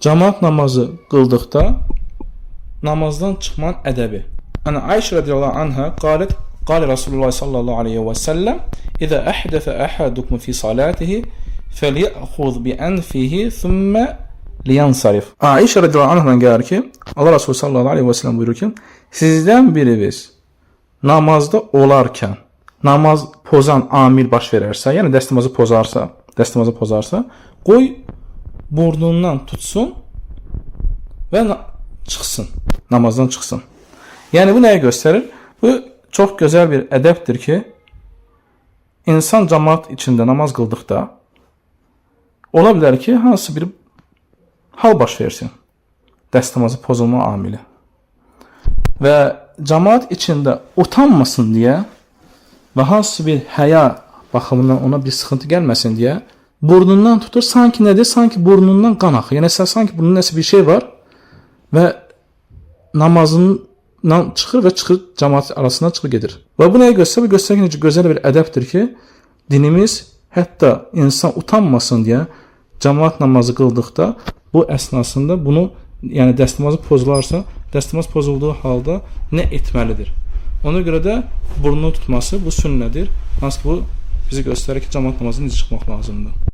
cemaat namazı qıldıqda namazdan çıxmanın ədəbi. Ana Ayşə radiyallahu anha qalet qala Rasulullah sallallahu aleyhi ve sellem İza ahdatha ahadukum fi salatihi felya'khuz bi anfihi thumma liyansarif. Ayşə radiyallahu anhadan gəlir ki, Allah Resulü sallallahu aleyhi ve sellem buyurur ki, sizdən biriniz namazda olarkən namaz pozan amil baş verərsə, yəni dəstəmazı pozarsa, qoy burnundan tutsun və çıxsın, namazdan çıxsın. Yəni bu nəyə göstərir? Bu çox gözəl bir ədəbdir ki, insan cemaat içində namaz qıldıqda ola bilər ki, hansı bir hal baş versin. Dəstəmazı pozulma amili. Və cemaat içində utanmasın deyə və hansı bir həya baxımından ona bir sıxıntı gəlməsin deyə burnundan tutur, sanki nədir? Sanki burnundan qan axır. Yəni sanki burnunda nəsə bir şey var və namazından çıxır və çıxır cemaat arasına çıxır gedir. Və bu nəyə göstərir? Bu göstərir ki, necə gözəl bir ədəbdir ki, dinimiz hətta insan utanmasın deyə cemaat namazı qıldıqda bu əsnasında bunu, yəni dəstəmazı pozularsa, dəstəmaz pozulduğu halda nə etməlidir? Ona görə də burnunu tutması bu sünnədir. Hansı ki bu bizi göstərir ki, cemaat namazına necə çıxmaq lazımdır.